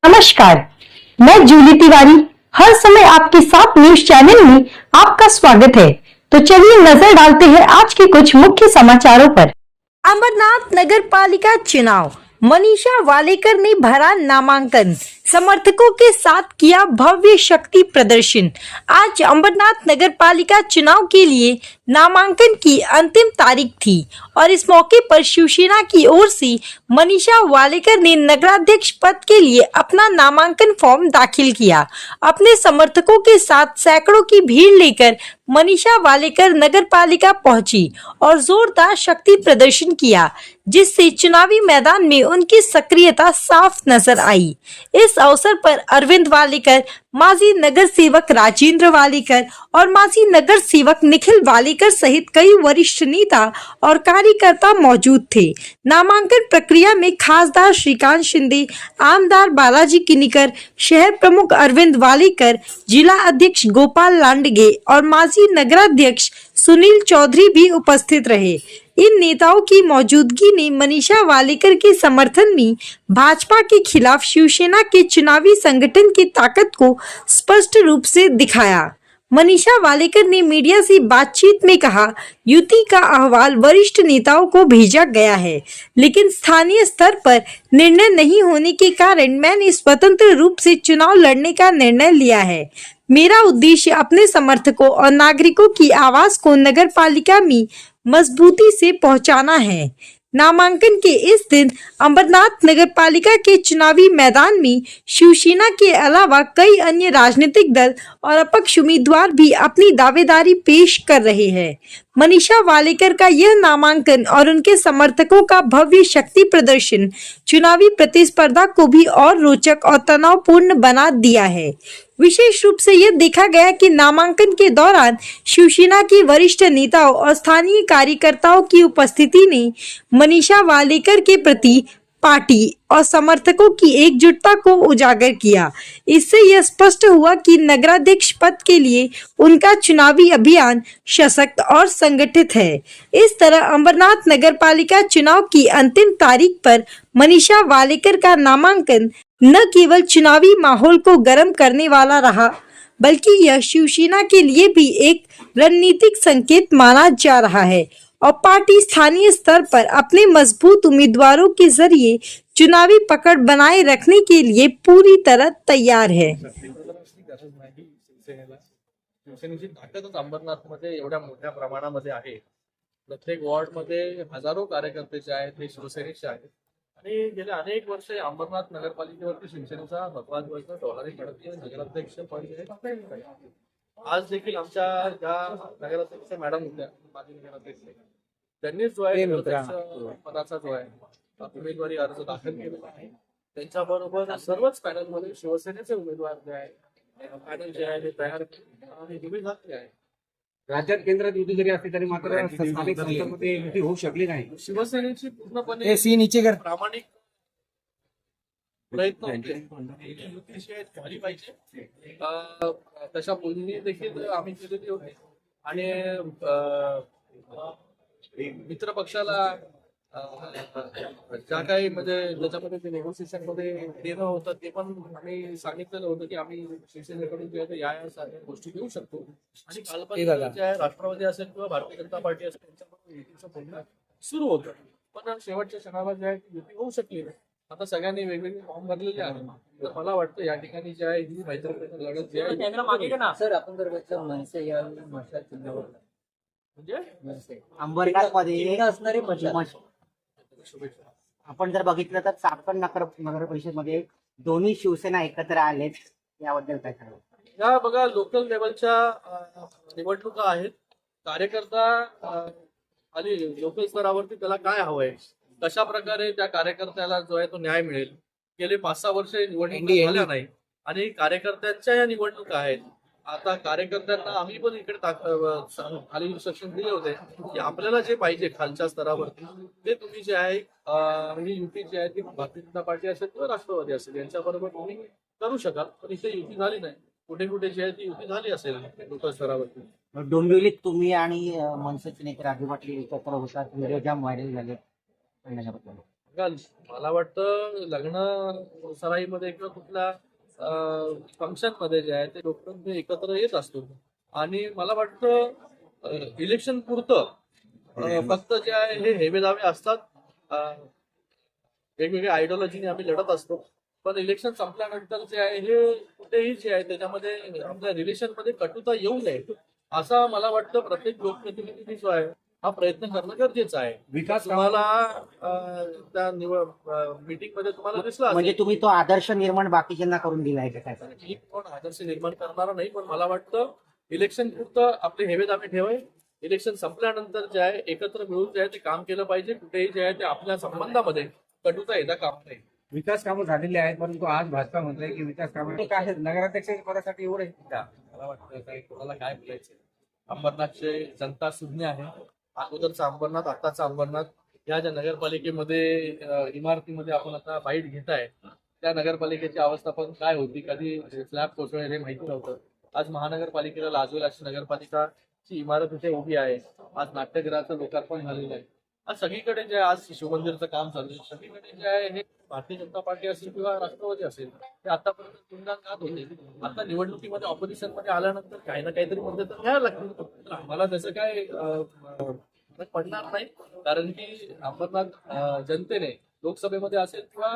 नमस्कार, मैं जूली तिवारी हर समय आपके साथ न्यूज चैनल में आपका स्वागत है। तो चलिए नजर डालते हैं आज के कुछ मुख्य समाचारों पर। अमरनाथ नगर पालिका चुनाव, मनीषा वालेकर ने भरा नामांकन, समर्थकों के साथ किया भव्य शक्ति प्रदर्शन। आज अमरनाथ नगर पालिका चुनाव के लिए नामांकन की अंतिम तारीख थी और इस मौके पर शिवसेना की ओर से मनीषा वालेकर ने नगराध्यक्ष पद के लिए अपना नामांकन फॉर्म दाखिल किया। अपने समर्थकों के साथ सैकड़ों की भीड़ लेकर मनीषा वालेकर नगर पालिका पहुंची और जोरदार शक्ति प्रदर्शन किया, जिससे चुनावी मैदान में उनकी सक्रियता साफ नजर आई। इस अवसर पर अरविंद वालेकर, माजी नगर सेवक राजेंद्र वालेकर और माजी नगर सेवक निखिल वालेकर सहित कई वरिष्ठ नेता और कार्यकर्ता मौजूद थे। नामांकन प्रक्रिया में खासदार श्रीकांत शिंदे, आमदार बालाजी किनीकर, शहर प्रमुख अरविंद वालेकर, जिला अध्यक्ष गोपाल लांडगे और माजी नगराध्यक्ष सुनील चौधरी भी उपस्थित रहे। इन नेताओं की मौजूदगी ने मनीषा वालेकर के समर्थन में भाजपा के खिलाफ शिवसेना के चुनावी संगठन की ताकत को स्पष्ट रूप से दिखाया। मनीषा वालेकर ने मीडिया से बातचीत में कहा, युति का अहवाल वरिष्ठ नेताओं को भेजा गया है, लेकिन स्थानीय स्तर पर निर्णय नहीं होने के कारण मैंने स्वतंत्र रूप से चुनाव लड़ने का निर्णय लिया है। मेरा उद्देश्य अपने समर्थकों और नागरिकों की आवाज को नगर पालिका में मजबूती से पहुंचाना है। नामांकन के इस दिन अमरनाथ नगर पालिका के चुनावी मैदान में शिवसेना के अलावा कई अन्य राजनीतिक दल और अपक्ष उम्मीदवार भी अपनी दावेदारी पेश कर रहे हैं। मनीषा वालेकर का यह नामांकन और उनके समर्थकों का भव्य शक्ति प्रदर्शन चुनावी प्रतिस्पर्धा को भी और रोचक और तनावपूर्ण बना दिया है। विशेष रूप से यह देखा गया कि नामांकन के दौरान शिवसेना के वरिष्ठ नेताओं और स्थानीय कार्यकर्ताओं की उपस्थिति ने मनीषा वालेकर के प्रति पार्टी और समर्थकों की एकजुटता को उजागर किया। इससे यह स्पष्ट हुआ कि नगराध्यक्ष पद के लिए उनका चुनावी अभियान सशक्त और संगठित है। इस तरह अमरनाथ नगर पालिका चुनाव की अंतिम तारीख पर मनीषा वालेकर का नामांकन न केवल चुनावी माहौल को गर्म करने वाला रहा, बल्कि यह शिवसेना के लिए भी एक रणनीतिक संकेत माना जा रहा है और पार्टी स्थानीय स्तर पर अपने मजबूत उम्मीदवारों के जरिए चुनावी पकड़ बनाए रखने के लिए पूरी तरह तैयार है। शिवसेनेची ताकदच अंबरनाथमध्ये एवढ्या मोठ्या प्रमाणामध्ये आहे। प्रत्येक वॉर्डमध्ये हजारो कार्यकर्ते जे आहेत ते शिवसेनेचे आहेत आणि गेले अनेक वर्ष अंबरनाथ नगरपालिकेवरती शिवसेनेचा भगवाध्वज डॉलरी गणती नगराध्यक्ष पद आहे। आज देखील आमच्या ज्या नगराध्यक्ष मॅडम होत्या, माजी नगराध्यक्ष, त्यांनी जो आहे पदाचा जो आहे उमेदवारी अर्ज दाखल केलेला आहे। त्यांच्याबरोबर सर्वच पॅनलमध्ये शिवसेनेचे उमेदवार जे आहे पॅनल जे आहे ते तयार झाले आहे। राज्यात केंद्रात युती जरी असली तरी मात्र स्थानिक संस्थांमध्ये युती होऊ शकली नाही। शिवसेनेची पूर्णपणे प्रामाणिक प्रयत्न होते युतीशिवाय झाली पाहिजे तशा बोलणी देखील आम्ही केलेली होती आणि मित्र पक्षाला ज्या काही म्हणजे ज्याच्यामध्ये ते नेगोशिएशन मध्ये देणं होतं ते पण आम्ही सांगितलेलं होतं की आम्ही शिवसेनेकडून जे आहे या साऱ्या गोष्टी घेऊ शकतो आणि कालपासून जे आहे राष्ट्रवादी असेल किंवा भारतीय जनता पार्टी असेल त्यांच्याकडून युतीचं बोलणं सुरू होतं, पण शेवटच्या क्षणाला जे आहे युती होऊ शकली नाही। आता सगळ्यांनी वेगवेगळे फॉर्म भरलेले आहेत, तर मला वाटतं या ठिकाणी जे आहे ही मैत्रीपूर्ण लढत जी आहे सर आपण जर मनसे या म्हणजे अंबरनाथमध्ये असणारे आपण जर बघितलं तर चाकण नगर परिषदमध्ये दोन्ही शिवसेना एकत्र आलेत, याबद्दल काय सांगाल? या बघा लोकल लेवलच्या निवडणुका आहेत। कार्यकर्ता आणि लोकल स्तरावरती त्याला काय हवंय, कशा प्रकारे त्या कार्यकर्त्याला जो आहे तो न्याय मिळेल। गेले 5-6 वर्ष निवडणुका झाल्या नाही आणि कार्यकर्त्यांच्या या निवडणुका आहेत। आता कार्यकर्त्यांना आम्ही पण इकडे खाली इन्स्ट्रक्शन दिले होते की आपल्याला जे पाहिजे खालच्या स्तरावरती ते तुम्ही जे आहे ही युती जी आहे ती भारतीय जनता पार्टी असेल किंवा राष्ट्रवादी असेल यांच्याबरोबर तुम्ही करू शकाल, पण इथे युती झाली नाही। कुठे कुठे जी आहे ती युती झाली असेल लोकल स्तरावरती। डोंबिवलीत तुम्ही आणि मनसेचे नेते राजू पाटील एकत्र होतात, व्हिडिओ जाम व्हायरल झाले, बघा, मला वाटतं लग्न सराईमध्ये किंवा कुठल्या फंक्शन मध्ये जे आहे ते लोक एकत्र येत असतो आणि मला वाटतं इलेक्शन पुरतं फक्त जे आहे हे हेवे दावे असतात. वेगवेगळ्या आयडिओलॉजीने आम्ही लढत असतो, पण इलेक्शन संपल्यानंतर जे आहे हे कुठेही जे आहे त्याच्यामध्ये आपल्या रिलेशन मध्ये कटुता येऊ नये असा मला वाटतं प्रत्येक लोकप्रतिनिधी जो आहे हा प्रयत्न करणं गरजेचं आहे. विकास तुम्हाला त्या मीटिंग मध्ये तुम्हाला दिसला म्हणजे असेल. तुम्ही तो आदर्श निर्माण बाकीच्यांना करून दिलाय का काय? मी कोण आदर्श निर्माण करणारा नाही, पण मला वाटतं इलेक्शन पुरतं आपले हेवे दावे ठेवाय. इलेक्शन संपल्यानंतर जे आहे एकत्र मिळून जे आहे ते काम केलं पाहिजे. कुठेही जे आहे ते आपल्या संबंधामध्ये कटुता येता काम नाही. विकास कामं झालेली आहेत, परंतु आज भाजपा म्हणतोय की विकास कामं काय आहेत, नगराध्यक्ष पदासाठी एवढे मला वाटतं काही कोणाला काय बोलायचं. अंबरनाथचे जनता सुज्ञ आहे. अगोदरचा अंबरनाथ, आताचा अंबरनाथ, या ज्या नगरपालिकेमध्ये इमारतीमध्ये आपण आता बाईट घेताय त्या नगरपालिकेची अवस्था पण काय होती, कधी स्लॅब कोसळेल हे माहिती नव्हतं. आज महानगरपालिकेला लाजवेल अशी नगरपालिकाची इमारत इथे उभी आहे. आज नाट्यगृहाचं लोकार्पण झालेलं आहे. आज सगळीकडे जे आज शिवमंदिरचं काम चालू आहे, सगळीकडे जे आहे हे भारतीय जनता पार्टी असेल किंवा राष्ट्रवादी असेल ते आतापर्यंत गुणगान गात होते. आता निवडणुकीमध्ये ऑपोजिशन मध्ये आल्यानंतर काही ना काहीतरी मुद्दे तर घ्यायला लागतील. मला त्याचं काय फरक पडणार नाही, कारण की अंबरनाथ जनतेने लोकसभेमध्ये असेल किंवा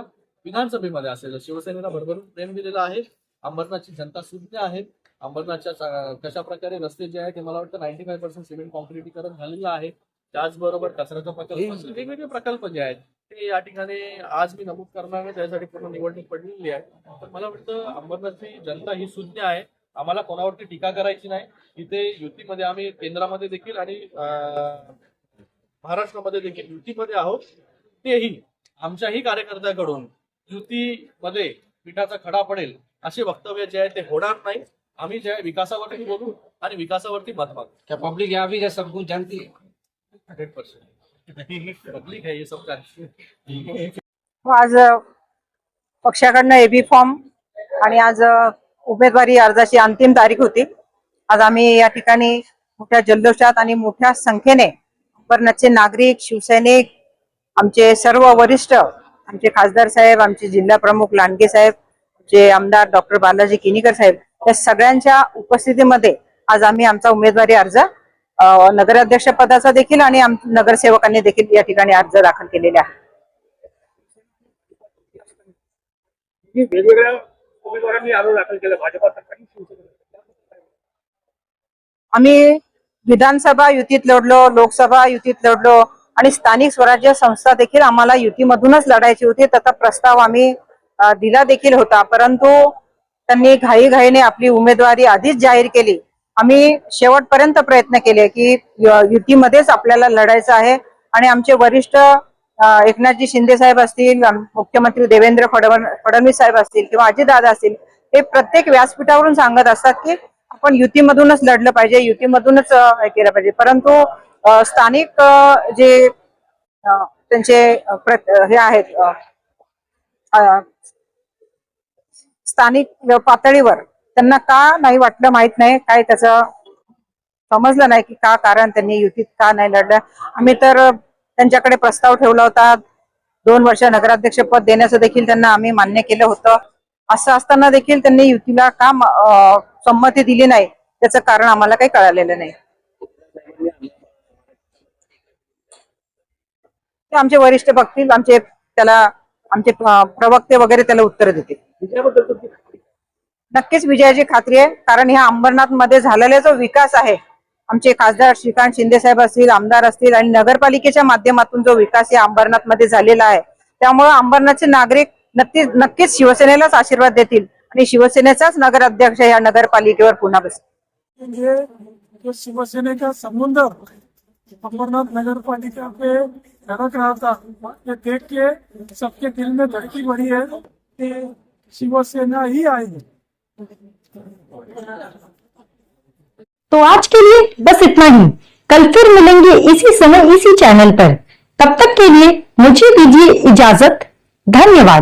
विधानसभेमध्ये असेल शिवसेनेला भरभरून प्रेम दिलेलं आहे. अंबरनाथची जनता सुज्ञ आहे. अंबरनाथच्या कशा प्रकारे रस्ते जे आहे ते मला वाटतं 95% सिमेंट कॉन्क्रिटीकरण झालेलं आहे. त्याचबरोबर कचऱ्याचा प्रकल्प असेल, वेगवेगळे प्रकल्प जे आहेत ते या ठिकाणी आज मी नमूद करणार नाही, त्यासाठी पूर्ण निवडणूक पडलेली आहे. तर मला वाटतं अंबरनाथची जनता ही सुज्ञ आहे. आम्हाला कोणावरती टीका करायची नाही. इथे युतीमध्ये आम्ही केंद्रामध्ये देखील आणि महाराष्ट्रामध्ये देखील युतीमध्ये आहोत. तेही आमच्याही कार्यकर्त्याकडून युतीमध्ये पिठाचा खडा पडेल असे वक्तव्य जे आहे ते होणार नाही. आम्ही जे आहे विकासावरती बोलू आणि विकासावरती मत मागू. क्या पब्लिक यहाँ भी सब कुछ जानती है? 100% पब्लिक है ये सब का. आज पक्षाकडनं एबी फॉर्म आणि आज उमेदवारी अर्जाची अंतिम तारीख होती. आज आम्ही या ठिकाणी मोठ्या जल्लोषात आणि मोठ्या संख्येने अंबरनाथचे नागरिक, शिवसैनिक, आमचे सर्व वरिष्ठ, आमचे खासदार साहेब, आमचे जिल्हा प्रमुख लांडगे साहेब, आमचे आमदार डॉक्टर बालाजी किनीकर साहेब या सगळ्यांच्या उपस्थितीमध्ये आज आम्ही आमचा उमेदवारी अर्ज नगराध्यक्ष पदाचा देखील आणि नगरसेवकांनी देखील या ठिकाणी अर्ज दाखल केलेले आहे. वेगवेगळ्या उमेदवारांनी अर्ज दाखल केला भाजपा सरकारने. आम्ही विधानसभा युतीत लढलो, लोकसभा युतीत लढलो आणि स्थानिक स्वराज्य संस्था देखील आम्हाला युतीमधूनच लढायची होती. त्याचा प्रस्ताव आम्ही दिला देखील होता, परंतु त्यांनी घाईघाईने आपली उमेदवारी आधीच जाहीर केली. आम्ही शेवटपर्यंत प्रयत्न केले की युतीमध्येच आपल्याला लढायचं आहे आणि आमचे वरिष्ठ एकनाथजी शिंदे साहेब असतील, मुख्यमंत्री देवेंद्र फडणवीस साहेब असतील किंवा अजितदादा असतील, हे प्रत्येक व्यासपीठावरून सांगत असतात की आपण युतीमधूनच लढलं पाहिजे, युतीमधूनच हे केलं पाहिजे. परंतु स्थानिक जे त्यांचे हे आहेत स्थानिक पातळीवर त्यांना का नाही वाटलं माहित नाही, काय त्याचं समजलं नाही की का कारण त्यांनी युतीत का नाही लढलं. आम्ही तर त्यांच्याकडे प्रस्ताव ठेवला होता, 2 वर्ष नगराध्यक्ष पद देण्याचं देखील त्यांना आम्ही मान्य केलं होतं. असं असताना देखील त्यांनी युतीला का संमती दिली नाही त्याचं कारण आम्हाला काही कळालेलं नाही. ते आमचे वरिष्ठ बघतील, आमचे प्रवक्ते वगैरे त्याला उत्तर देतील. नक्कीच विजयाची खात्री आहे, कारण ह्या अंबरनाथ मध्ये झालेला जो विकास आहे, आमचे खासदार श्रीकांत शिंदे साहेब असतील, आमदार असतील आणि नगरपालिकेच्या माध्यमातून जो विकास या अंबरनाथ मध्ये झालेला आहे, त्यामुळे अंबरनाथचे नागरिक नक्कीच शिवसेनेलाच आशीर्वाद देतील आणि शिवसेनेचाच नगराध्यक्ष या नगरपालिकेवर पुन्हा बसेल. जो शिवसेने का समुद्र अंबरनाथ नगर पालिका पे धड़क रहा था, ये देख के सबके दिल में धड़की बढ़ी है कि शिवसेना ही आएगी. तो आज के लिए बस इतना ही. कल फिर मिलेंगे इसी समय इसी चैनल पर. तब तक के लिए मुझे दीजिए इजाजत. धन्यवाद.